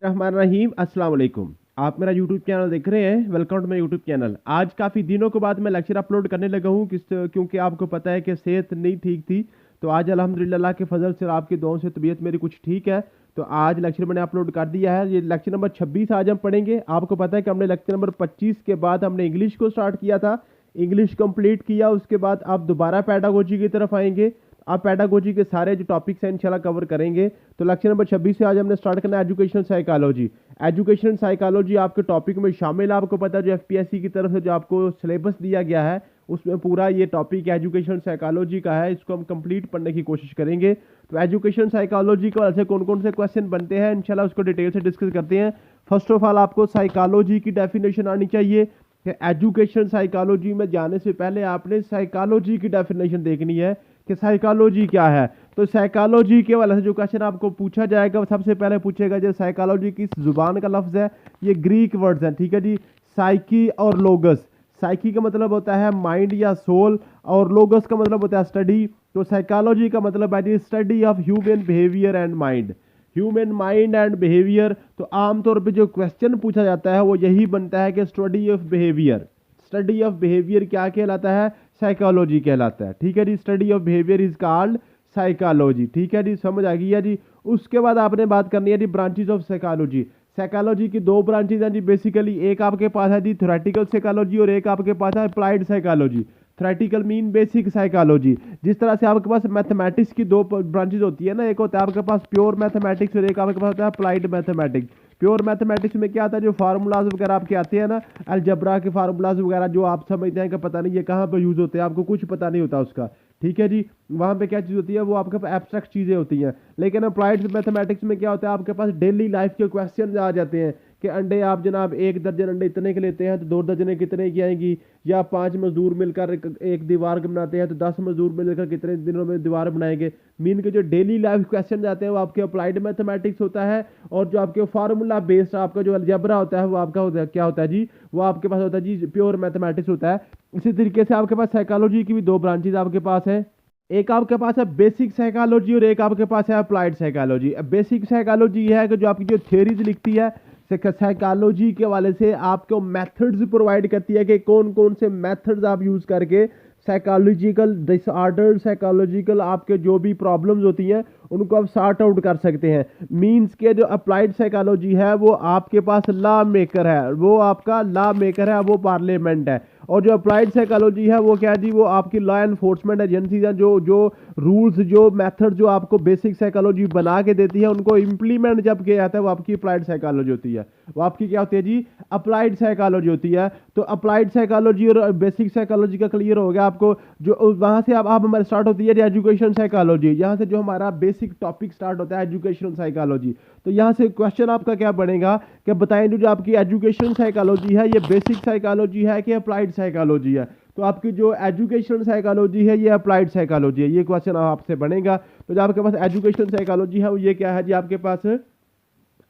रहमान रहीम अस्सलाम वालेकुम। आप मेरा यूट्यूब चैनल देख रहे हैं। Welcome to my YouTube channel. आज काफ़ी दिनों के बाद मैं लेक्चर अपलोड करने लगा हूँ क्योंकि आपको पता है कि सेहत नहीं ठीक थी। तो आज अल्हम्दुलिल्लाह अल्लाह के फजल से और आपकी दुआओं से तबीयत मेरी कुछ ठीक है। तो आज लेक्चर मैंने अपलोड कर दिया है। ये लेक्चर नंबर 26 आज हम पढ़ेंगे। आपको पता है कि हमने लेक्चर नंबर 25 के बाद हमने इंग्लिश को स्टार्ट किया था। इंग्लिश कंप्लीट किया, उसके बाद आप दोबारा पैडागोजी की तरफ आएंगे। आप पैडागोजी के सारे जो टॉपिक्स हैं इंशाल्लाह कवर करेंगे। तो लेक्चर नंबर 26 से आज हमने स्टार्ट करना है एजुकेशनल साइकोलॉजी। एजुकेशन साइकोलॉजी आपके टॉपिक में शामिल है। आपको पता है जो एफपीएससी की तरफ से जो आपको सिलेबस दिया गया है उसमें पूरा ये टॉपिक एजुकेशन साइकोलॉजी का है। इसको हम कंप्लीट पढ़ने की कोशिश करेंगे। तो एजुकेशन साइकोलॉजी के वजह से कौन कौन से क्वेश्चन बनते हैं इंशाल्लाह उसको डिटेल से डिस्कस करते हैं। फर्स्ट ऑफ ऑल आपको साइकोलॉजी की डेफिनेशन आनी चाहिए कि एजुकेशन साइकोलॉजी में जाने से पहले आपने साइकोलॉजी की डेफिनेशन देखनी है कि साइकोलॉजी क्या है। तो साइकोलॉजी के वाले से जो क्वेश्चन आपको पूछा जाएगा वो सबसे पहले पूछेगा जो साइकोलॉजी किस जुबान का लफ्ज है। ये ग्रीक वर्ड्स हैं, ठीक है जी। साइकी और लोगस। साइकी का मतलब होता है माइंड या सोल, और लोगस का मतलब होता है स्टडी। तो साइकोलॉजी का मतलब है जी study of human behaviour and mind. Human mind and behaviour. तो आमतौर पे जो क्वेश्चन पूछा जाता है वो यही बनता है कि study of behaviour. Study of behaviour क्या कहलाता है? साइकोलॉजी कहलाता है, ठीक है जी। Study of behaviour is called psychology, ठीक है जी। समझ आ गई है जी। उसके बाद आपने बात करनी है जी ब्रांचेज ऑफ साइकोलॉजी। साइकोलॉजी की दो ब्रांचेज हैं जी बेसिकली। एक आपके पास है जी थ्योरेटिकल साइकोलॉजी और एक आपके पास है applied psychology. Theoretical mean basic psychology. जिस तरह से आपके पास मैथमेटिक्स की दो ब्रांचेज होती है ना, एक होता है आपके पास प्योर मैथमेटिक्स और एक आपके पास होता है अप्लाइड मैथमेटिक्स। प्योर मैथमेटिक्स में क्या आता है, जो फार्मूलाज वगैरह आपके आते हैं ना, अलजबरा के फार्मूलाज वगैरह जो आप समझते हैं कि पता नहीं ये कहाँ पर यूज होते हैं, आपको कुछ पता नहीं होता उसका, ठीक है जी। वहाँ पे क्या चीज़ होती है, वो आपके पास एब्स्ट्रैक्ट चीज़ें होती हैं। लेकिन अप्लाइड मैथमेटिक्स में क्या होता है, आपके पास डेली लाइफ के क्वेश्चन आ जाते हैं कि अंडे आप जनाब 1 दर्जन अंडे इतने के लेते हैं तो 2 दर्जन कितने की आएंगी, या 5 मजदूर मिलकर एक दीवार बनाते हैं तो 10 मजदूर मिलकर कितने दिनों में दीवार बनाएंगे। मीन के जो डेली लाइफ क्वेश्चन आते हैं वो आपके अप्लाइड मैथमेटिक्स होता है। और जो आपके फार्मूला बेस्ड आपका जो अलजेब्रा होता है वो आपका होता है, क्या होता है जी, वो आपके पास होता है जी प्योर मैथमेटिक्स होता है। इसी तरीके से आपके पास साइकोलॉजी की भी दो ब्रांचेज आपके पास है। एक आपके पास है बेसिक साइकोलॉजी और एक आपके पास है अप्लाइड साइकोलॉजी। बेसिक साइकोलॉजी यह है कि जो आपकी जो थ्योरीज लिखती है साइकोलॉजी के वाले से आपको मेथड्स प्रोवाइड करती है कि कौन कौन से मेथड्स आप यूज करके साइकोलॉजिकल डिसऑर्डर, साइकोलॉजिकल आपके जो भी प्रॉब्लम्स होती हैं उनको आप सॉर्ट आउट कर सकते हैं। मींस के जो अप्लाइड साइकोलॉजी है वो आपके पास लॉ मेकर है, वो आपका लॉ मेकर है, वो पार्लियामेंट है। और जो अप्लाइड साइकोलॉजी है वो क्या है जी, वो आपकी लॉ एनफोर्समेंट एजेंसीज हैं, जो जो रूल्स, जो मेथड जो आपको बेसिक साइकोलॉजी बना के देती है उनको इम्प्लीमेंट जब किया जाता है वो आपकी अप्लाइड साइकोलॉजी होती है। वो आपकी क्या होती है जी, अप्लाइड साइकोलॉजी होती है। तो अप्लाइड साइकोलॉजी और बेसिक साइकोलॉजी का क्लियर हो गया आपको। जो वहां से अब हमारे स्टार्ट होती है एजुकेशन साइकोलॉजी। यहाँ से जो हमारा बेसिक टॉपिक स्टार्ट होता है एजुकेशन साइकोलॉजी। तो यहाँ से क्वेश्चन आपका क्या बनेगा कि बताएं जो आपकी एजुकेशन साइकोलॉजी है ये बेसिक साइकोलॉजी है कि अप्लाइड साइकोलॉजी है। तो आपकी जो एजुकेशन साइकोलॉजी है ये अप्लाइड साइकोलॉजी है, ये क्वेश्चन आपसे बनेगा। तो जो आपके पास एजुकेशन साइकोलॉजी है वो ये क्या है जी, आपके पास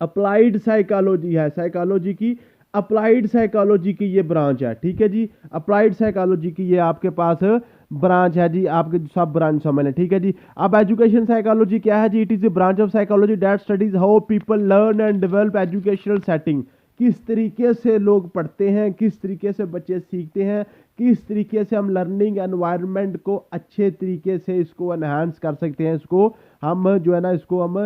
अप्लाइड साइकोलॉजी है। साइकोलॉजी की अप्लाइड साइकोलॉजी की ये ब्रांच है, ठीक है जी। अप्लाइड साइकोलॉजी की ये आपके पास ब्रांच है जी, आपके सब ब्रांच समझ लें, ठीक है जी। अब एजुकेशन साइकोलॉजी क्या है जी, it is a branch of psychology that studies how people learn and develop educational setting. किस तरीके से लोग पढ़ते हैं, किस तरीके से बच्चे सीखते हैं, किस तरीके से हम लर्निंग एनवायरनमेंट को अच्छे तरीके से इसको एनहांस कर सकते हैं, इसको हम जो है ना इसको हम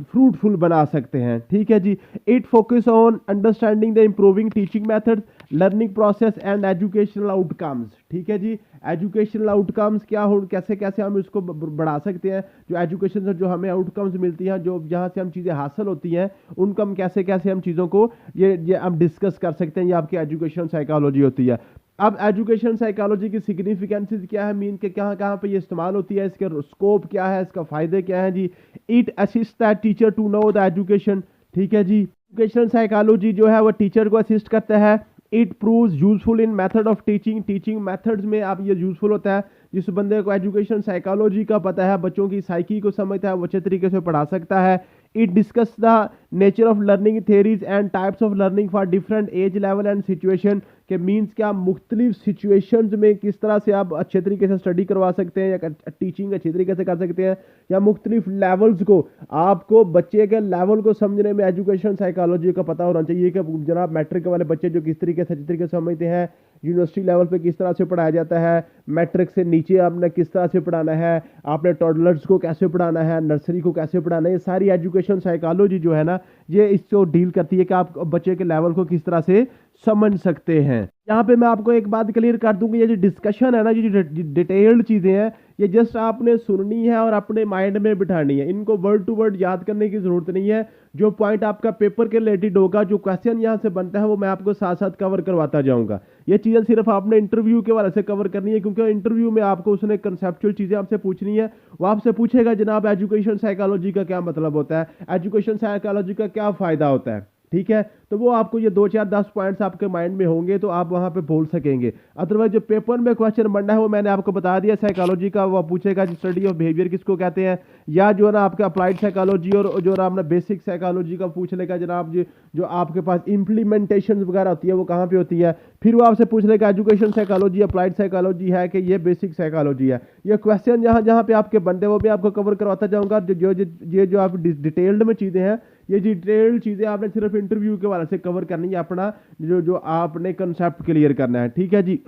फ्रूटफुल बना सकते हैं, ठीक है जी। It focus on understanding the improving teaching methods, learning process and educational outcomes, ठीक है जी। एजुकेशनल आउटकम्स क्या हो, कैसे कैसे हम इसको बढ़ा सकते हैं, जो एजुकेशन से जो हमें आउटकम्स मिलती हैं, जो जहाँ से हम चीज़ें हासिल होती हैं उनको हम कैसे कैसे हम चीज़ों को ये हम डिस्कस कर सकते हैं, ये आपकी एजुकेशन साइकोलॉजी होती है। अब एजुकेशन साइकोलॉजी की सिग्निफिकेंसेस क्या है, मीन के कहाँ कहाँ पे ये इस्तेमाल होती है, इसके स्कोप क्या है, इसका फायदे क्या है जी। It assist that teacher to know the education, ठीक है जी। एजुकेशन साइकोलॉजी जो है वो टीचर को असिस्ट करता है। It proves useful in method of teaching, teaching methods में आप ये यूजफुल होता है। जिस बंदे को एजुकेशन साइकोलॉजी का पता है, बच्चों की साइकी को समझता है, वो अच्छे तरीके से पढ़ा सकता है। It discuss the nature of learning theories and types of learning for different age level and situation, के मीन्स क्या मुख्तलिफ सिचुएशंस में किस तरह से आप अच्छे तरीके से स्टडी करवा सकते हैं या टीचिंग अच्छी तरीके से कर सकते हैं, या मुख्तलिफ लेवल्स को, आपको बच्चे के लेवल को समझने में एजुकेशन साइकोलॉजी का पता होना चाहिए कि जनाब मैट्रिक वाले बच्चे जो किस तरीके से अच्छी तरीके से समझते हैं, यूनिवर्सिटी लेवल पे किस तरह से पढ़ाया जाता है, मैट्रिक से नीचे आपने किस तरह से पढ़ाना है, आपने टॉडलर्स को कैसे पढ़ाना है, नर्सरी को कैसे पढ़ाना है, ये सारी एजुकेशन साइकोलॉजी जो है ना ये इसको डील करती है कि आप बच्चे के लेवल को किस तरह से समझ सकते हैं। यहाँ पे मैं आपको एक बात क्लियर कर दूंगी, ये जो डिस्कशन है ना, ये जो डिटेल्ड चीज़ें हैं, ये जस्ट आपने सुननी है और अपने माइंड में बिठानी है, इनको वर्ड टू वर्ड याद करने की जरूरत नहीं है। जो पॉइंट आपका पेपर के रिलेटेड होगा, जो क्वेश्चन यहाँ से बनता है, वो मैं आपको साथ साथ कवर करवाता जाऊंगा। ये चीज़ें सिर्फ आपने इंटरव्यू के वाले से कवर करनी है, क्योंकि इंटरव्यू में आपको उसने कंसेप्चुअल चीज़ें आपसे पूछनी है। वो आपसे पूछेगा जनाब एजुकेशन साइकोलॉजी का क्या मतलब होता है, एजुकेशन साइकोलॉजी का क्या फ़ायदा होता है, ठीक है। तो वो आपको ये 2 4 10 पॉइंट्स आपके माइंड में होंगे तो आप वहां पे बोल सकेंगे। अदरवाइज जो पेपर में क्वेश्चन बनना है वो मैंने आपको बता दिया, साइकोलॉजी का वो पूछेगा स्टडी ऑफ बिहेवियर किसको कहते हैं, या जो है ना आपका अप्लाइड साइकोलॉजी और जो है आपने बेसिक साइकोलॉजी का पूछ लेगा जनाब जी, जो आपके पास इंप्लीमेंटेशन वगैरह होती है वो कहाँ पे होती है। फिर वो आपसे पूछ लेगा एजुकेशन साइकोलॉजी अप्लाइड साइकोलॉजी है कि ये बेसिक साइकोलॉजी है। ये क्वेश्चन जहाँ जहाँ पे आपके बनते हैं वो भी आपको कवर करवाता जाऊंगा। जो आप डिटेल्ड में चीज़ें हैं, ये डिटेल्ड चीज़ें आपने सिर्फ इंटरव्यू के वाले से कवर करनी है, अपना जो जो आपने कंसेप्ट क्लियर करना है, ठीक है जी।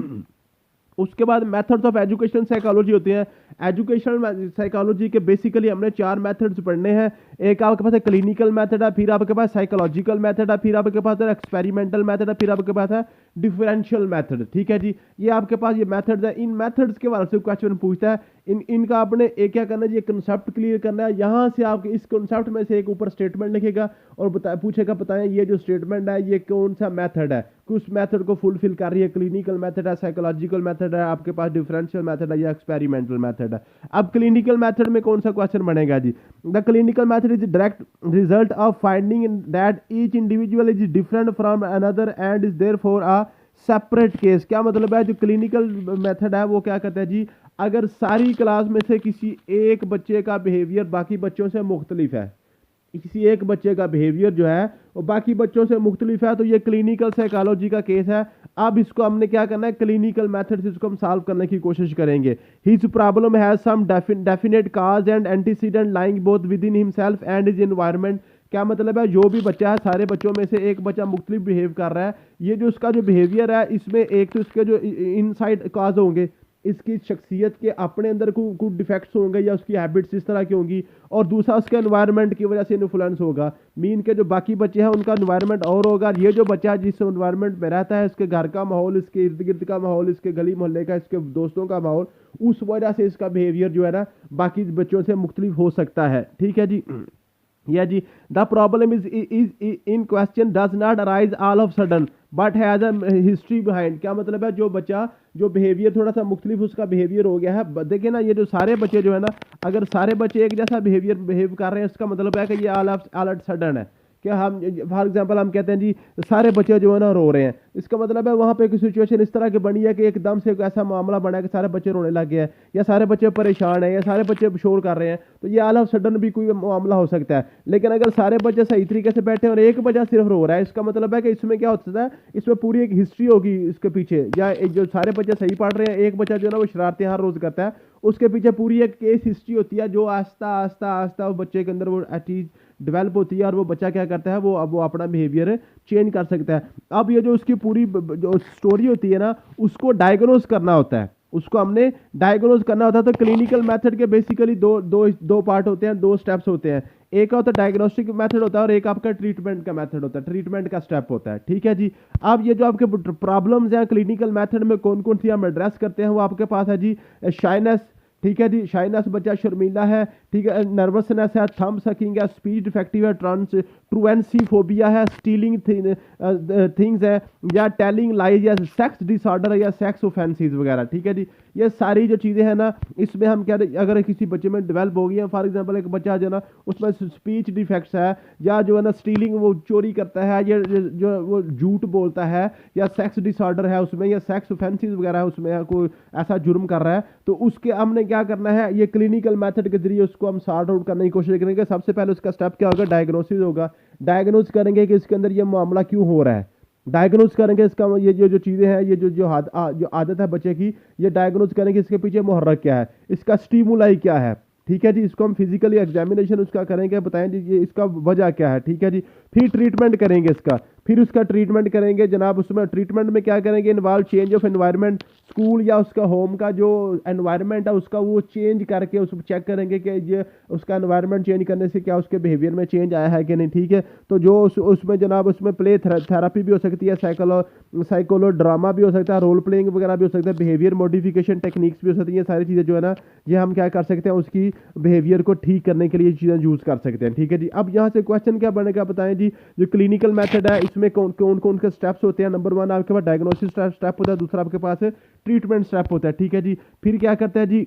उसके बाद मेथड्स ऑफ एजुकेशन साइकोलॉजी होते हैं। एजुकेशन साइकोलॉजी के बेसिकली हमने 4 मेथड्स पढ़ने हैं। एक आपके पास है क्लिनिकल मेथड है, फिर आपके पास साइकोलॉजिकल मेथड है, फिर आपके पास है एक्सपेरिमेंटल मेथड है, फिर आपके पास है डिफरेंशियल मेथड, ठीक है जी। ये आपके पास ये मेथड्स है। इन मेथड्स के बारे से क्वेश्चन पूछता है, इनका आपने एक क्या करना है, ये कंसेप्ट क्लियर करना है। यहाँ से आपके इस कंसेप्ट में से एक ऊपर स्टेटमेंट लिखेगा और पूछेगा बताएं ये जो स्टेटमेंट है ये कौन सा मेथड है, किस मेथड को फुलफिल कर रही है, क्लिनिकल मेथड है, साइकोलॉजिकल मेथड है, आपके पास डिफरेंशियल मेथड है या एक्सपेरिमेंटल मेथड है। अब क्लिनिकल मेथड में कौन सा क्वेश्चन बनेगा जी, the clinical method is direct result of finding that each individual is different from another and is therefore a separate case. क्या मतलब है, जो क्लिनिकल मेथड है वो क्या कहता है जी, अगर सारी क्लास में से किसी एक बच्चे का बिहेवियर बाकी बच्चों से मुख्तलिफ है, किसी एक बच्चे का बिहेवियर जो है वो बाकी बच्चों से मुख्तलिफ है, तो ये क्लिनिकल साइकोलॉजी का केस है। अब इसको हमने क्या करना है, क्लिनिकल मेथड से इसको हम सॉल्व करने की कोशिश करेंगे। His problem has some definite cause and antecedent lying both within himself and his environment. क्या मतलब है, जो भी बच्चा है, सारे बच्चों में से एक बच्चा मुख्तलिफ बिहेव कर रहा है, ये जो उसका जो बिहेवियर है इसमें एक तो इसके जो इनसाइड काज होंगे, इसकी शख्सियत के अपने अंदर कुछ डिफेक्ट्स होंगे या उसकी हैबिट्स इस तरह की होंगी, और दूसरा उसके एनवायरनमेंट की वजह से इन्फ्लुएंस होगा। मीन के जो बाकी बच्चे हैं उनका एनवायरनमेंट और होगा, ये जो बच्चा है जिस एनवायरनमेंट में रहता है, इसके घर का माहौल, इसके इर्द गिर्द का माहौल, इसके गली मोहल्ले का, इसके दोस्तों का माहौल, उस वजह से इसका बिहेवियर जो है ना बाकी बच्चों से मुख्तलिफ हो सकता है, ठीक है जी। या जी, the problem is in question does not arise all of sudden but has a history behind. क्या मतलब है, जो बच्चा जो बिहेवियर थोड़ा सा मुख्तलिफ उसका बिहेवियर हो गया है, देखिए ना ये जो सारे बच्चे जो है ना, अगर सारे बच्चे एक जैसा बिहेव कर रहे हैं, इसका मतलब है कि ये ऑल ऑफ सडन है। क्या हम फॉर एग्जांपल हम कहते हैं जी सारे बच्चे जो है ना रो रहे हैं, इसका मतलब है वहाँ पे एक सिचुएशन इस तरह की बनी है कि एकदम से ऐसा मामला बना है कि सारे बच्चे रोने लग गए हैं, या सारे बच्चे परेशान हैं, या सारे बच्चे शोर कर रहे हैं, तो ये ऑल ऑफ सडन भी कोई मामला हो सकता है। लेकिन अगर सारे बच्चे सही तरीके से बैठे और एक बच्चा सिर्फ रो रहा है, इसका मतलब है कि इसमें क्या हो सकता है, इसमें पूरी एक हिस्ट्री होगी इसके पीछे, या जो सारे बच्चे सही पढ़ रहे हैं, एक बच्चा जो है ना वो शरारतें हर रोज करता है, उसके पीछे पूरी एक केस हिस्ट्री होती है जो आस्ता आस्ता आस्ता वो बच्चे के अंदर वो चीज डेवलप होती है, और वो बच्चा क्या करता है, वो अपना बिहेवियर चेंज कर सकता है। अब ये जो उसकी पूरी जो स्टोरी होती है ना, उसको डायग्नोज करना होता है, उसको हमने डायग्नोज करना होता है। तो क्लिनिकल मेथड के बेसिकली दो पार्ट होते हैं, 2 स्टेप्स होते हैं। एक होता है डायग्नोस्टिक मेथड होता है और एक आपका ट्रीटमेंट का मेथड होता है, ट्रीटमेंट का स्टेप होता है, ठीक है जी। अब ये जो आपके प्रॉब्लम्स हैं क्लिनिकल मेथड में कौन कौन सी हम एड्रेस करते हैं, वो आपके पास है जी शाइनेस, ठीक है जी, शाइनेस बच्चा शर्मीला है, ठीक है, नर्वसनेस है, थंब सकिंग है, स्पीच डिफेक्टिव है, ट्रुएंसी फोबिया है, स्टीलिंग थिंग्स है, या टेलिंग लाइज, या सेक्स डिसऑर्डर है, या सेक्स ऑफेंसेस वगैरह, ठीक है जी। ये सारी जो चीज़ें हैं ना, इसमें हम क्या, अगर किसी बच्चे में डेवलप हो गई है, फॉर एग्जांपल एक बच्चा जो है ना उसमें स्पीच डिफेक्ट्स है, या जो है ना स्टीलिंग वो चोरी करता है, या जो वो झूठ बोलता है, या सेक्स डिसऑर्डर है उसमें, या सेक्स ऑफेंसेस वगैरह है उसमें, कोई ऐसा जुर्म कर रहा है, तो उसके हमने क्या करना है, ये क्लिनिकल मेथड के जरिए उसको हम सॉर्ट आउट करने की कोशिश करेंगे। सबसे पहले उसका स्टेप क्या होगा, डायग्नोसिस होगा। डायग्नोस करेंगे कि इसके अंदर ये मामला क्यों हो रहा है, डायग्नोस करेंगे इसका, ये जो जो चीज़ें हैं, ये जो आदत है बच्चे की, ये डायग्नोस करेंगे इसके पीछे मुहर्रक क्या है, इसका स्टिमुलाई क्या है। ठीक है जी, इसको हम फिजिकली एग्जामिनेशन उसका करेंगे, बताएं जी ये इसका वजह क्या है। ठीक है जी, फिर ट्रीटमेंट करेंगे इसका, फिर उसका ट्रीटमेंट करेंगे जनाब। उसमें ट्रीटमेंट में क्या करेंगे, involve change of environment, school या उसका होम का जो एनवायरनमेंट है उसका वो चेंज करके उसको चेक करेंगे कि ये उसका एनवायरनमेंट चेंज करने से क्या उसके बिहेवियर में चेंज आया है कि नहीं। ठीक है, तो जो उसमें जनाब उसमें प्ले थेरापी भी हो सकती है, साइकोलो ड्रामा भी हो सकता है, रोल प्लेइंग वगैरह भी हो सकता है, बिहेवियर मॉडिफिकेशन टेक्निक्स भी हो सकती है। ये सारी चीज़ें जो है ना, ये हम क्या कर सकते हैं, उसकी बिहेवियर को ठीक करने के लिए चीज़ें यूज़ कर सकते हैं। ठीक है जी, अब यहाँ से क्वेश्चन क्या बनेगा बताएं जी। जो क्लिनिकल मेथड है इसमें कौन कौन के स्टेप्स होते हैं। नंबर 1 आपके पास डायग्नोसिस स्टेप होता है, दूसरा आपके पास ट्रीटमेंट स्टेप होता है। ठीक है जी, फिर क्या करता है जी,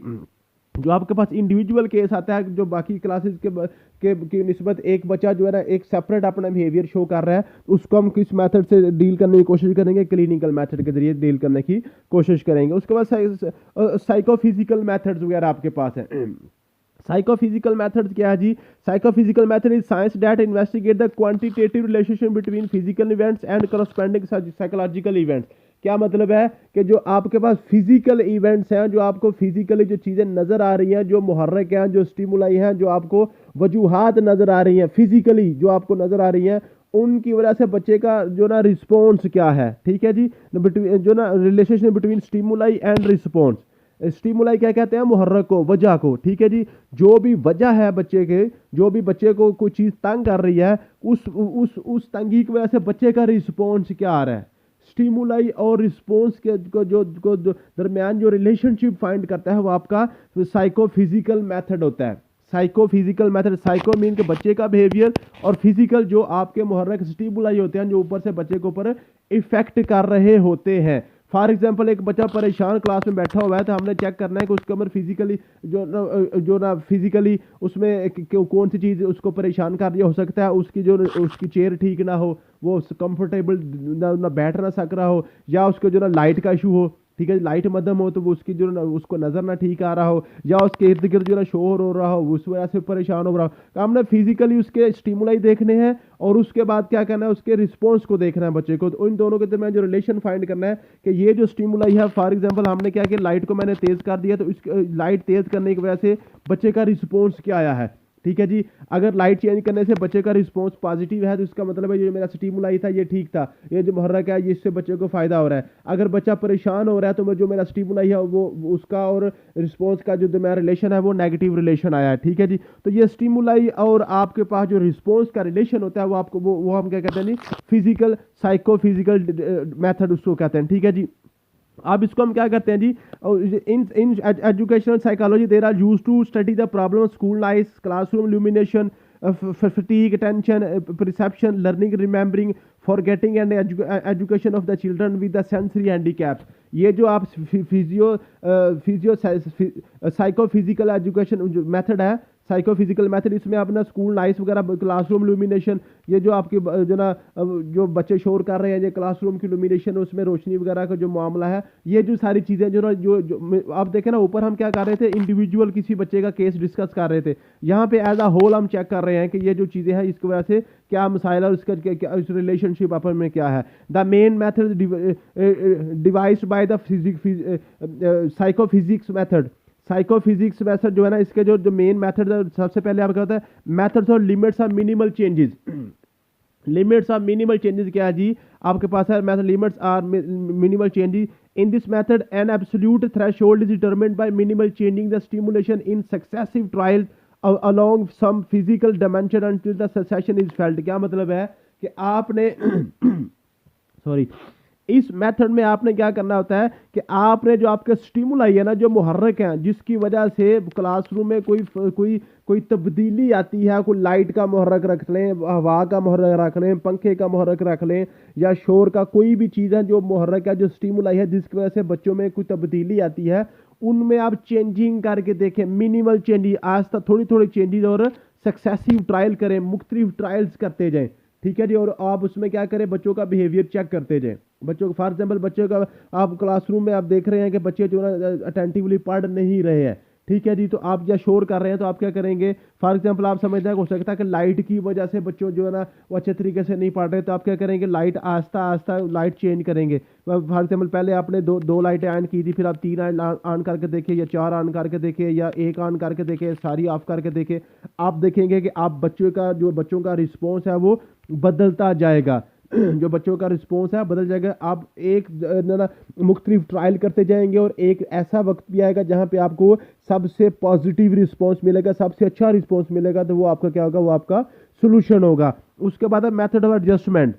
जो आपके पास इंडिविजुअल केस आता है, जो बाकी क्लासेस के निस्बत एक बच्चा जो है ना एक सेपरेट अपना बिहेवियर शो कर रहा है, उसको हम किस मेथड से डील करने की कोशिश करेंगे, क्लिनिकल मेथड के जरिए डील करने की कोशिश करेंगे। उसके बाद साइकोफिजिकल मेथड्स वगैरह आपके पास हैं। साइकोफिजिकल मेथड्स क्या है जी, psychophysical method is science that investigate the quantitative relationship between physical events and corresponding psychological events. क्या मतलब है कि जो आपके पास फिजिकल इवेंट्स हैं, जो आपको फिजिकली जो चीज़ें नज़र आ रही हैं, जो मुहर्रक हैं, जो स्टिमुलाई हैं, जो आपको वजूहात नज़र आ रही हैं, फिजिकली जो आपको नज़र आ रही हैं, उनकी वजह से बच्चे का जो ना रिस्पॉन्स क्या है। ठीक है जी, जो ना relationship between stimuli and response. Stimuli क्या कहते हैं, मुहर्रक को, वजह को। ठीक है जी, जो भी वजह है बच्चे के, जो भी बच्चे को कोई चीज़ तंग कर रही है, उस तंगी की वजह से बच्चे का रिस्पॉन्स क्या आ रहा है। स्टिमुलाई और रिस्पॉन्स के को दरमियान जो रिलेशनशिप फाइंड करता है वो आपका साइकोफिजिकल मेथड होता है। साइकोफिजिकल मेथड, साइको मीन के बच्चे का बिहेवियर, और फिजिकल जो आपके मुहर्रक स्टिमुलाई होते हैं जो ऊपर से बच्चे के ऊपर इफेक्ट कर रहे होते हैं। फॉर एग्जाम्पल एक बच्चा परेशान क्लास में बैठा हुआ है, तो हमने चेक करना है कि उसके अंदर फिजिकली जो ना फिजिकली उसमें कौन सी चीज़ उसको परेशान कर रही हो सकता है उसकी जो उसकी चेयर ठीक ना हो, वो कंफर्टेबल ना बैठ ना सक रहा हो, या उसको जो ना लाइट का इशू हो। ठीक है, लाइट मध्यम हो तो वो उसकी जो ना उसको नज़र ना ठीक आ रहा हो, या उसके इर्द गिर्द जो ना शोर हो रहा हो, उस वजह से परेशान हो रहा हो। तो हमने फिजिकली उसके स्टिमुलाई देखने हैं, और उसके बाद क्या करना है, उसके रिस्पॉन्स को देखना है बच्चे को। तो इन दोनों के दरमियान जो रिलेशन फाइंड करना है कि ये जो स्टिमुलाई है, फॉर एग्जांपल हमने क्या किया, लाइट को मैंने तेज़ कर दिया, तो इस लाइट तेज़ करने की वजह से बच्चे का रिस्पॉन्स क्या आया है। ठीक है जी, अगर लाइट चेंज करने से बच्चे का रिस्पॉन्स पॉजिटिव है तो इसका मतलब है ये मेरा स्टिमुलाई था ये ठीक था, ये जो मुहर्रक है इससे बच्चे को फायदा हो रहा है। अगर बच्चा परेशान हो रहा है तो जो मेरा स्टिमुलाई है वो उसका और रिस्पॉन्स का जो मेरा रिलेशन है वो नेगेटिव रिलेशन आया है। ठीक है जी, तो ये स्टिमुलाई और आपके पास जो रिस्पॉन्स का रिलेशन होता है वो आपको वो हम क्या कहते हैं जी, फिजिकल साइकोफिजिकल मेथड उसको कहते हैं। ठीक है जी, अब इसको हम क्या करते हैं जी, in educational psychology there are use to study the problem school life, classroom illumination, fatigue, attention, perception, learning, remembering, forgetting and education of the children with the sensory handicaps। ये जो आप फिजियो साइकोफिजिकल एजुकेशन मेथड है, psychophysical method, इसमें अपना school life वगैरह, classroom illumination, ये जो आपके जो ना जो बच्चे शोर कर रहे हैं, ये क्लासरूम की illumination, उसमें रोशनी वगैरह का जो मामला है, ये जो सारी चीज़ें जो ना जो आप देखें ना, ऊपर हम क्या कर रहे थे, इंडिविजुअल किसी बच्चे का केस डिस्कस कर रहे थे, यहाँ पे एज अ होल हम चेक कर रहे हैं कि ये जो चीज़ें हैं इसकी वजह से क्या मसाइल और इसका इस रिलेशनशिप अपन में क्या है। The main method devised by the psychophysics method. Psychophysics method जो है ना, इसके जो मेन मेथड है, सबसे पहले आपका होता है मेथड्स और limits of minimal changes. Limits of minimal changes क्या है जी, आपके पास है method limits or minimal changes. In this method an absolute threshold is determined by minimal changing the stimulation in successive trials along some physical dimension until the cessation is felt। क्या मतलब है कि आपने सॉरी इस method में आपने क्या करना होता है कि आपने जो आपके स्टिमुलाई है ना, जो मुहर्रक हैं, जिसकी वजह से क्लासरूम में कोई तब्दीली आती है, कोई लाइट का मुहर्रक रख लें, हवा का मुहर्रक रख लें, पंखे का मुहर्रक रख लें, या शोर का कोई भी चीज़ है जो मुहर्रक है, जो स्टिमुलाई है, जिसकी वजह से बच्चों में कोई तब्दीली आती है, उनमें आप चेंजिंग करके देखें, मिनिमल चेंजेस, आज तक थोड़ी थोड़ी चेंजेस, और सक्सेसिव ट्रायल करें, मुख्तलिफ ट्रायल्स करते जाएं। ठीक है जी, और आप उसमें क्या करें, बच्चों का बिहेवियर चेक करते जाएं। बच्चों को फॉर एग्जाम्पल बच्चों का आप क्लासरूम में आप देख रहे हैं कि बच्चे जो है अटेंटिवली पढ़ नहीं रहे हैं, ठीक है जी। तो आप या शोर कर रहे हैं तो आप क्या करेंगे, फॉर एग्जांपल आप समझते हैं, हो सकता है कि लाइट की वजह से बच्चों जो है ना वो अच्छे तरीके से नहीं पढ़ रहे, तो आप क्या करेंगे, लाइट आस्ता आस्ता लाइट चेंज करेंगे। फॉर एग्जाम्पल पहले आपने दो लाइटें ऑन की थी, फिर आप 3 ऑन करके देखिए, या 4 ऑन करके देखिए, या 1 ऑन करके देखिए, सारी ऑफ करके देखिए। आप देखेंगे कि आप बच्चों का रिस्पॉन्स है वो बदलता जाएगा। जो बच्चों का रिस्पॉन्स है बदल जाएगा। आप एक ना मुख्तलिफ ट्रायल करते जाएंगे, और एक ऐसा वक्त भी आएगा जहां पे आपको सबसे पॉजिटिव रिस्पॉन्स मिलेगा, सबसे अच्छा रिस्पॉन्स मिलेगा, तो वो आपका क्या होगा, वो आपका सोल्यूशन होगा। उसके बाद method of adjustment.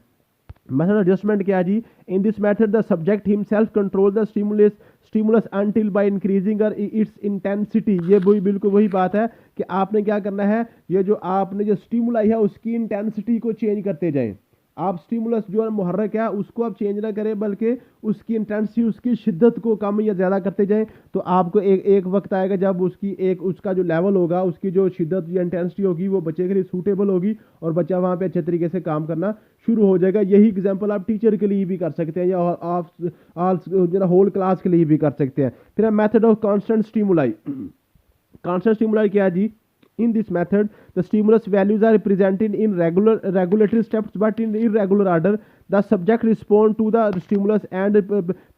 Method adjustment क्या है जी, in this method the subject himself control the stimulus until by increasing its intensity. ये वही बिल्कुल वही बात है कि आपने क्या करना है, ये जो आपने जो स्टिमुलाई है उसकी इंटेंसिटी को चेंज करते जाएं। आप स्टिमुलस जो है मुहर्रक है उसको आप चेंज ना करें, बल्कि उसकी इंटेंसिटी, उसकी शिद्दत को कम या ज़्यादा करते जाएं। तो आपको एक वक्त आएगा जब उसका जो लेवल होगा, उसकी जो शिद्दत या इंटेंसिटी होगी वो बच्चे के लिए सूटेबल होगी, और बच्चा वहाँ पे अच्छे तरीके से काम करना शुरू हो जाएगा। यही एग्जाम्पल आप टीचर के लिए भी कर सकते हैं, या आप जो होल क्लास के लिए भी कर सकते हैं। फिर method of constant stimuli. Constant stimuli क्या है जी, in this method the stimulus values are represented in regulatory steps but in irregular order. The subject respond to the stimulus, and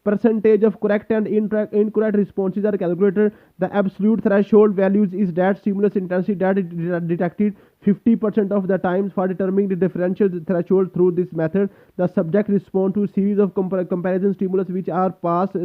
percentage of correct and incorrect responses are calculated. The absolute threshold values is that stimulus intensity that is detected 50% of the times. For determining the differential threshold through this method, the subject respond to series of comparison stimulus which are passed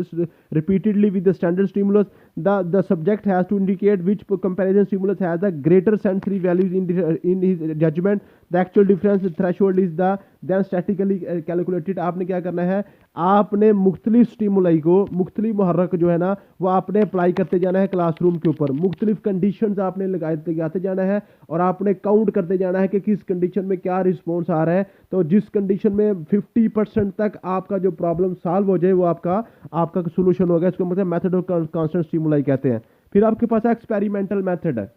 repeatedly with the standard stimulus. The subject has to indicate which comparison stimulus has the greater sensory values in his judgment. The actual difference threshold is then statically calculated. आपने क्या करना है, आपने मुख्तलिफ stimuli को, मुख्तलिफ मुहर्रक जो है ना वो आपने अप्लाई करते जाना है क्लासरूम के ऊपर। मुख्तलिफ कंडीशंस आपने लगाते जाना है, और आपने काउंट करते जाना है कि किस कंडीशन में क्या रिस्पॉन्स आ रहा है। तो जिस कंडीशन में 50% तक आपका जो प्रॉब्लम सॉल्व हो जाए वो आपका सोल्यूशन होगा। इसको मतलब मेथड ऑफ कांस्टेंट स्टिमुलाई कहते हैं। फिर आपके पास एक्सपेरिमेंटल मेथड है।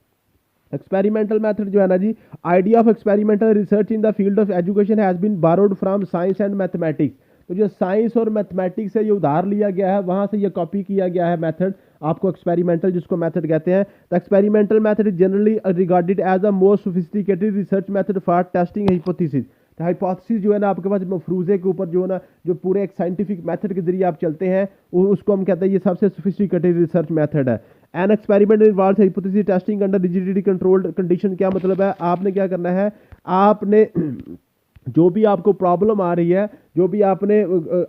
एक्सपेरिमेंटल मेथड जो है ना जी, idea of experimental research in the field of education has been borrowed from science and mathematics. तो जो साइंस और मैथमेटिक्स से ये उधार लिया गया है, वहां से ये कॉपी किया गया है मेथड, आपको एक्सपेरिमेंटल जिसको मेथड कहते हैं। The experimental method is generally regarded as a most sophisticated research method for testing hypothesis. Hypothesis जो है ना आपके पास मफरूजे के ऊपर जो है ना, जो पूरे एक साइंटिफिक मेथड के जरिए आप चलते हैं, उसको हम कहते हैं ये सबसे सोफिस्टिकेटेड रिसर्च मेथड है। An experiment involves hypothesis testing under rigidity controlled condition. क्या मतलब है, आपने क्या करना है, आपने जो भी आपको प्रॉब्लम आ रही है, जो भी आपने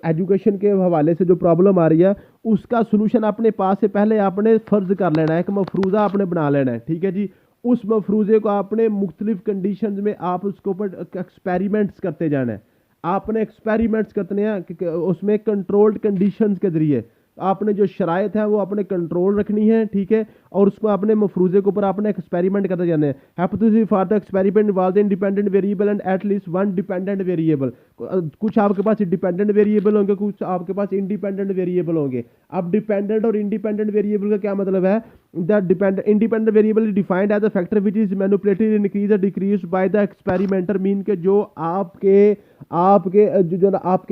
एजुकेशन के हवाले से जो प्रॉब्लम आ रही है, उसका सोल्यूशन अपने पास से पहले आपने फर्ज कर लेना है, कि मफरूज़ा आपने बना लेना है। ठीक है जी। उस मफरूज़े को आपने मुख्तलिफ कंडीशन में आप उसके ऊपर एक्सपेरिमेंट्स करते जाना है। आपने एक्सपेरिमेंट्स करते हैं उसमें कंट्रोल्ड कंडीशंस के जरिए। आपने जो शराइत है वो अपने कंट्रोल रखनी है, ठीक है, और उसको अपने मफरूजे के ऊपर आपने एक्सपेरिमेंट करते जाने हैं। Hypothesis for the experiment involve independent variable and at least one dependent variable. कुछ आपके पास डिपेंडेंट वेरिएबल होंगे, कुछ आपके पास इंडिपेंडेंट वेरिएबल होंगे। अब डिपेंडेंट और इंडिपेंडेंट वेरिएबल का क्या मतलब है, the independent variable is defined as a factor which is manipulated increase और decrease by the experimenter. Mean के जो आपके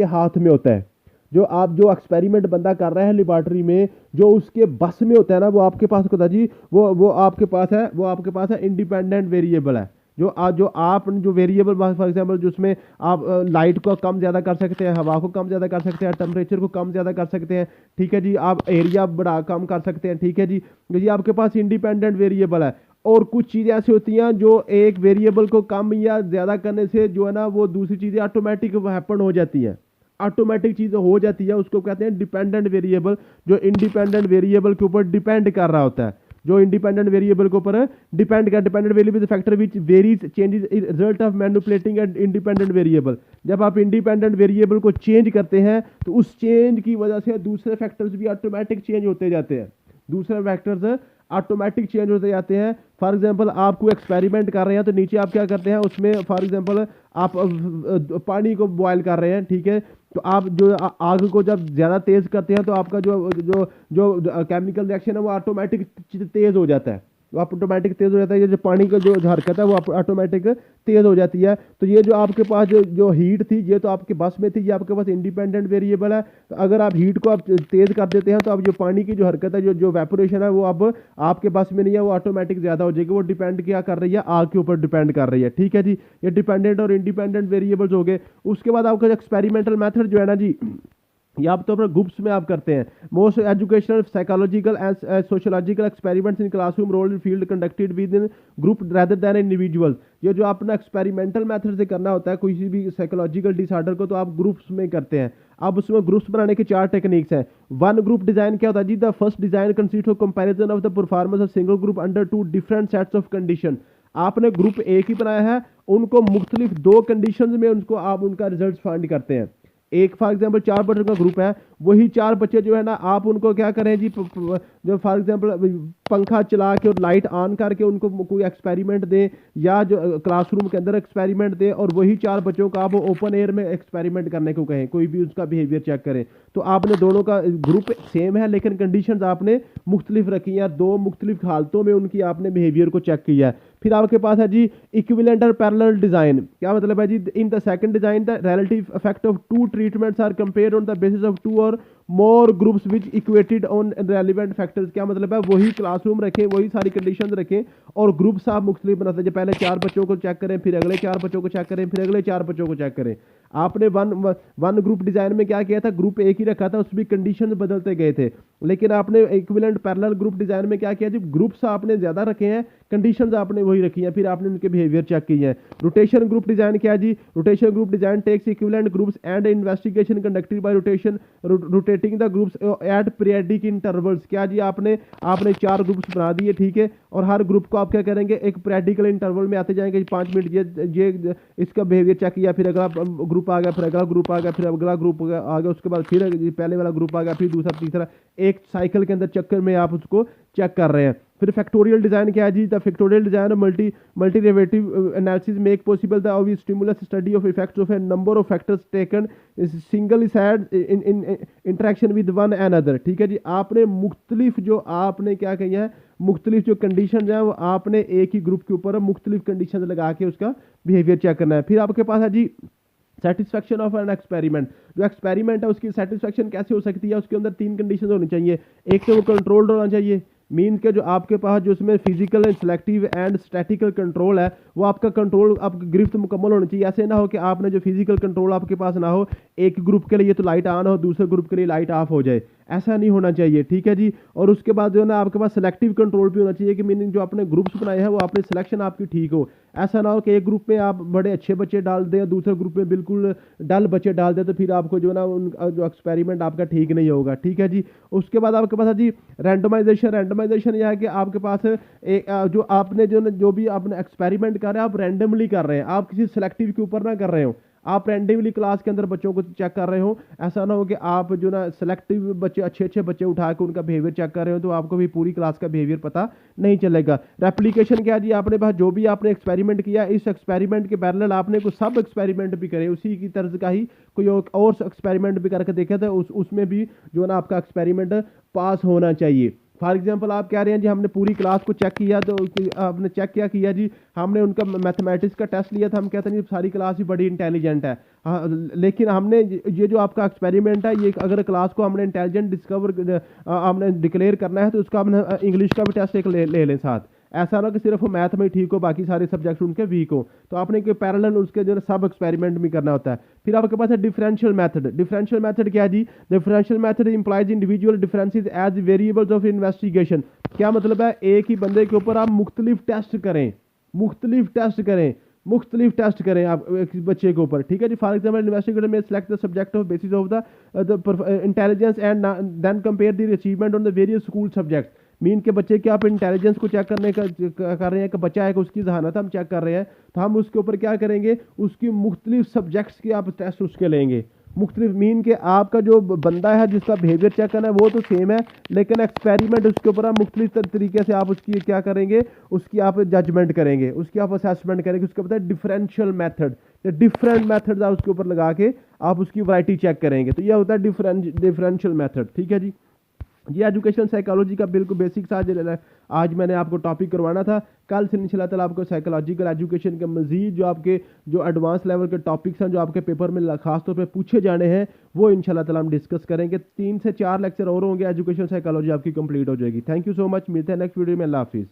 हाथ में होता है, जो एक्सपेरिमेंट बंदा कर रहा है लेबॉर्टरी में, जो उसके बस में होता है ना, वो आपके पास होता है जी, वो आपके पास है इंडिपेंडेंट वेरिएबल है। जो वेरिएबल फॉर एग्जांपल जिसमें आप लाइट को कम ज़्यादा कर सकते हैं, हवा को कम ज़्यादा कर सकते हैं, टेम्परेचर को कम ज़्यादा कर सकते हैं, ठीक है जी, आप एरिया बड़ा कम कर सकते हैं, ठीक है जी। ये आपके पास इंडिपेंडेंट वेरिएबल है। और कुछ चीज़ें ऐसी होती हैं जो एक वेरिएबल को कम या ज़्यादा करने से जो है ना वो दूसरी चीज़ें ऑटोमेटिक हैपन हो जाती हैं, ऑटोमेटिक चीज़ें हो जाती है, उसको कहते हैं डिपेंडेंट वेरिएबल, जो इंडिपेंडेंट वेरिएबल के ऊपर डिपेंड कर रहा होता है, जो इंडिपेंडेंट वेरिएबल के ऊपर dependent variable factor which varies changes result of manipulating and independent variable. जब आप इंडिपेंडेंट वेरिएबल को चेंज करते हैं तो उस चेंज की वजह से दूसरे फैक्टर्स भी ऑटोमेटिक चेंज होते जाते हैं, दूसरे फैक्टर्स ऑटोमेटिक चेंज होते जाते हैं। फॉर एग्जांपल आप कोई एक्सपेरिमेंट कर रहे हैं, तो नीचे आप क्या करते हैं, उसमें फॉर एग्जांपल आप पानी को बॉयल कर रहे हैं, ठीक है, तो आप जो आग को जब ज़्यादा तेज़ करते हैं तो आपका जो केमिकल रिएक्शन है वो ऑटोमेटिक तेज़ हो जाता है। वो ऑटोमेटिक तेज़ हो जाता है। ये जो पानी का जो हरकत है वो ऑटोमेटिक तेज़ हो जाती है। तो ये जो आपके पास जो हीट थी ये तो आपके बस में थी, ये आपके पास इंडिपेंडेंट वेरिएबल है। तो अगर आप हीट को आप तेज़ कर देते हैं तो अब जो पानी की जो हरकत है, जो जो वेपोरेशन है, वो अब आपके बस में नहीं है, वो ऑटोमेटिक ज़्यादा हो जाएगी। वो डिपेंड क्या कर रही है, आग के ऊपर डिपेंड कर रही है। ठीक है जी, ये डिपेंडेंट और इंडिपेंडेंट वेरिएबल्स हो गए। उसके बाद आपका एक्सपेरिमेंटल मेथड जो है ना जी, ये आप तो अपने ग्रुप्स में आप करते हैं। Most educational psychological and sociological experiments in classroom role in field conducted within group rather than individuals. ये जो अपना एक्सपेरिमेंटल मेथड से करना होता है किसी भी साइकोलॉजिकल डिसऑर्डर को, तो आप ग्रुप्स में करते हैं। अब उसमें ग्रुप्स बनाने के 4 टेक्निक्स हैं। वन ग्रुप डिजाइन क्या होता है जी, the first design consist of comparison of the performance of single group under 2 different sets of condition. आपने ग्रुप एक ही बनाया है, उनको मुख्तलिफ 2 कंडीशन में उनको आप उनका रिजल्ट फाइंड करते हैं। एक फॉर एग्जांपल 4 बच्चों का ग्रुप है, वही 4 बच्चे जो है ना, आप उनको क्या करें जी, जो फॉर एग्जांपल पंखा चला के और लाइट ऑन करके उनको कोई एक्सपेरिमेंट दें, या जो क्लासरूम के अंदर एक्सपेरिमेंट दें, और वही 4 बच्चों का आप ओपन एयर में एक्सपेरिमेंट करने को कहें, कोई भी उसका बिहेवियर चेक करें। तो आपने दोनों का ग्रुप सेम है लेकिन कंडीशंस आपने मुख्तलिफ रखी हैं, 2 मुख्तलिफ हालतों में उनकी आपने बिहेवियर को चेक किया है। फिर आपके पास है जी इक्विवेलेंट और पैरेलल डिजाइन। क्या मतलब है जी, in the second design the relative effect of 2 treatments are compared on the basis of 2 और more groups which equated on relevant factors. क्या मतलब है, वही क्लासरूम रखें, वही सारी कंडीशंस रखें, और ग्रुप्स आप मुख्तलिफ बनाते हैं। पहले 4 बच्चों को चेक करें, फिर अगले 4 बच्चों को चेक करें, फिर अगले 4 बच्चों को चेक करें। आपने वन ग्रुप डिजाइन में क्या किया था, ग्रुप एक ही रखा था, उसमें कंडीशन बदलते गए थे। लेकिन आपने इक्विवेलेंट पैरेलल ग्रुप डिजाइन में क्या किया जी, ग्रुप्स आपने ज्यादा रखे हैं, कंडीशंस आपने वही रखी हैं, फिर आपने उनके बिहेवियर चेक किए हैं। रोटेशन ग्रुप डिजाइन क्या है जी, rotation group design takes equivalent groups and investigation conducted by rotation rotating the groups at periodic intervals. क्या जी, आपने 4 ग्रुप्स बना दिए, ठीक है, और हर ग्रुप को आप क्या करेंगे, एक पीरियडिकल इंटरवल में आते जाएंगे, 5 मिनट ये इसका बिहेवियर चेक किया, फिर अगला ग्रुप आ गया, फिर अगला ग्रुप आ गया, फिर अगला ग्रुप आ गया, उसके बाद फिर पहले वाला ग्रुप आ गया, फिर दूसरा, तीसरा, एक साइकिल के अंदर चक्कर में आप उसको चेक कर रहे हैं। फिर फैक्टोरियल डिजाइन क्या है जी, the factorial design multi derivative analysis make possible the obvious stimulus study of effects of a number of factors taken single side in interaction with one another. ठीक है जी, आपने मुख्तलिफ जो आपने क्या किया है, मुख्तलिफ जो कंडीशन है वो आपने एक ही ग्रुप के ऊपर मुख्तलिफ कंडीशन लगा के उसका बिहेवियर चेक करना है। फिर आपके पास है जी सेटिस्फैक्शन ऑफ एन एक्सपेरिमेंट। जो एक्सपेरिमेंट है उसकी सेटिस्फैक्शन कैसे हो सकती है, उसके अंदर 3 कंडीशन होनी चाहिए। एक तो वो कंट्रोल्ड होना चाहिए, मीन के जो आपके पास जो उसमें physical and selective and statistical control है, वो आपका कंट्रोल आपकी गिरफ्त मुकम्मल होनी चाहिए। ऐसे ना हो कि आपने जो फिजिकल कंट्रोल आपके पास ना हो, एक ग्रुप के लिए तो लाइट ऑन हो, दूसरे ग्रुप के लिए लाइट ऑफ हो जाए, ऐसा नहीं होना चाहिए। ठीक है जी, और उसके बाद जो है ना आपके पास सिलेक्टिव कंट्रोल भी होना चाहिए, कि मीनिंग जो आपने ग्रुप्स बनाए हैं वो आपने सिलेक्शन आपकी ठीक हो। ऐसा ना हो कि एक ग्रुप में आप बड़े अच्छे बच्चे डाल दें, दूसरे ग्रुप में बिल्कुल डल बच्चे डाल दें, तो फिर आपको जो ना जो एक्सपेरिमेंट आपका ठीक नहीं होगा। ठीक है जी, उसके बाद आपके पास है जी रैंडमाइजेशन यह है कि आपके पास जो आपने जो भी आपने एक्सपेरिमेंट कर रहे हैं, आप रैंडमली कर रहे हैं, आप किसी सिलेक्टिव के ऊपर ना कर रहे हो, आप रैंडमली क्लास के अंदर बच्चों को चेक कर रहे हो। ऐसा ना हो कि आप जो ना सिलेक्टिव बच्चे अच्छे बच्चे उठा के उनका बिहेवियर चेक कर रहे हो, तो आपको भी पूरी क्लास का बिहेवियर पता नहीं चलेगा। रेप्लिकेशन क्या जी, आपने पास जो भी आपने एक्सपेरिमेंट किया, इस एक्सपेरिमेंट के पैरेलल आपने कोई सब एक्सपेरिमेंट भी करे, उसी की तर्ज का ही कोई और एक्सपेरिमेंट भी करके देखा था, उसमें भी जो ना आपका एक्सपेरिमेंट पास होना चाहिए। फॉर एग्जांपल आप कह रहे हैं जी हमने पूरी क्लास को चेक किया, तो आपने चेक क्या किया जी, हमने उनका मैथमेटिक्स का टेस्ट लिया था, हम कहते हैं जी सारी क्लास ही बड़ी इंटेलिजेंट है। हाँ, लेकिन हमने ये जो आपका एक्सपेरिमेंट है, ये अगर क्लास को हमने इंटेलिजेंट हमने डिक्लेयर करना है, तो उसका हमने इंग्लिश का भी टेस्ट एक ले लें साथ। ऐसा ना कि सिर्फ वो मैथ में ठीक हो, बाकी सारे सब्जेक्ट उनके वीक हो, तो आपने कोई पैरेलल उसके जो है सब एक्सपेरिमेंट भी करना होता है। फिर आपके पास है डिफरेंशियल मेथड। डिफरेंशियल मेथड क्या है जी, differential method implies individual differences as variables of investigation. क्या मतलब है, एक ही बंदे के ऊपर आप मुख्तलिफ टेस्ट करें आप एक बच्चे के ऊपर। ठीक है जी, for example investigator may select the subject of basis of the intelligence and then compare the achievement on the various school subject. Mean के बच्चे के आप इंटेलिजेंस को चेक करने का कर रहे हैं, कि बच्चा है कि उसकी जहानत हम चेक कर रहे हैं, तो हम उसके ऊपर क्या करेंगे, उसकी मुख्तलिफ सब्जेक्ट्स के आप टेस्ट उसके लेंगे। मुख्तलिफ मीन के आपका जो बंदा है जिसका बिहेवियर चेक करना है वो तो सेम है, लेकिन एक्सपेरिमेंट उसके ऊपर आप मुख्तलिफ तरीके से आप उसकी क्या करेंगे, उसकी आप जजमेंट करेंगे, उसकी आप असेसमेंट करेंगे। उसके पता है डिफरेंशियल मेथड, डिफरेंट मेथड्स आप उसके ऊपर लगा के आप उसकी वैरायटी चेक करेंगे, तो यह होता है डिफरेंशियल मेथड। ठीक है जी, ये एजुकेशन साइकोलॉजी का बिल्कुल बेसिक्स आज मैंने आपको टॉपिक करवाना था। कल से इंशाल्लाह ताला आपको साइकोलॉजिकल एजुकेशन के मजीद जो आपके जो एडवांस लेवल के टॉपिक्स हैं जो आपके पेपर में खास तौर पे पूछे जाने हैं वो इंशाल्लाह ताला हम डिस्कस करेंगे। 3 से 4 लेक्चर और होंगे, एजुकेशन साइकोलॉजी आपकी कंप्लीट हो जाएगी। थैंक यू सो मच, मिलते हैं नेक्स्ट वीडियो में। अल्लाह हाफिज़।